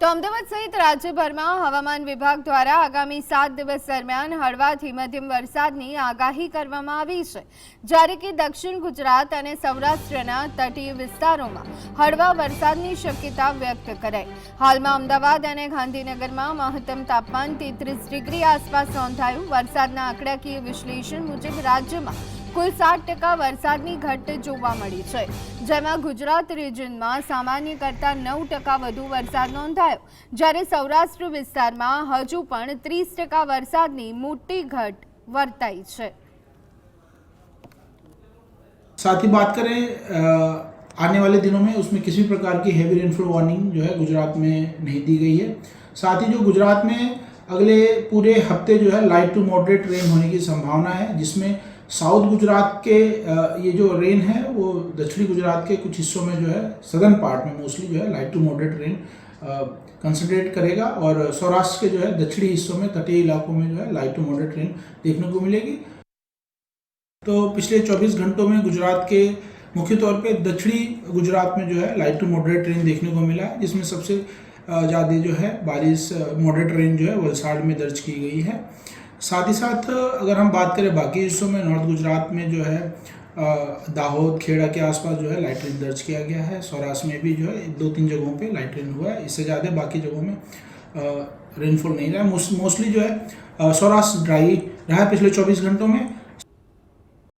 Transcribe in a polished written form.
તો અમદાવાદ સહિત રાજ્યભરમાં હવામાન વિભાગ દ્વારા આગામી 7 દિવસ દરમિયાન હળવાથી મધ્યમ વરસાદની આગાહી કરવામાં આવી છે, જ્યારે કે દક્ષિણ ગુજરાત અને સૌરાષ્ટ્રના તટીય વિસ્તારોમાં હળવા વરસાદની શક્યતા વ્યક્ત કરાઈ। હાલમાં અમદાવાદ અને ગાંધીનગરમાં મહત્તમ તાપમાન 33 ડિગ્રી આસપાસ નોંધાયું। વરસાદના આંકડાકીય વિશ્લેષણ મુજબ રાજ્યમાં કુલ 60% વરસાદની ઘટ જોવા મળી છે, જેમાં ગુજરાત રિજનમાં સામાન્ય કરતાં 9% વધુ વરસાદ નોંધાયો, જ્યારે સૌરાષ્ટ્ર વિસ્તારમાં હજુ પણ 30% વરસાદની મોટી ઘટ વર્તાઈ છે। साथ ही बात करें आने वाले दिनों में, उसमें किसी प्रकार की हैवी रेनफॉल वार्निंग जो है गुजरात में नहीं दी गई है। साथ ही जो गुजरात में अगले पूरे हफ्ते जो है लाइट टू मॉडरेट रेन होने की संभावना है, जिसमें साउथ गुजरात के ये जो रेन है वो दक्षिणी गुजरात के कुछ हिस्सों में जो है सदर्न पार्ट में मोस्टली जो है light to moderate rain concentrate करेगा, और सौराष्ट्र के जो है दक्षिणी हिस्सों में तटीय इलाकों में जो है लाइट टू मॉडरेट रेन देखने को मिलेगी। तो पिछले 24 घंटों में गुजरात के मुख्य तौर पे दक्षिणी गुजरात में जो है लाइट टू मॉडरेट रेन देखने को मिला है, जिसमें सबसे ज़्यादा जो है बारिश मॉडरेट रेन जो है वलसाड़ में दर्ज की गई है। साथ ही साथ अगर हम बात करें बाकी हिस्सों में, नॉर्थ गुजरात में जो है दाहोद खेड़ा के आसपास जो है लाइट रेन दर्ज किया गया है। सौराष्ट्र में भी जो है 2-3 जगहों पे लाइट रेन हुआ है, इससे ज़्यादा बाकी जगहों में रेनफॉल नहीं रहा। मोस्टली जो है सौराष्ट्र ड्राई रहा है पिछले 24 घंटों में।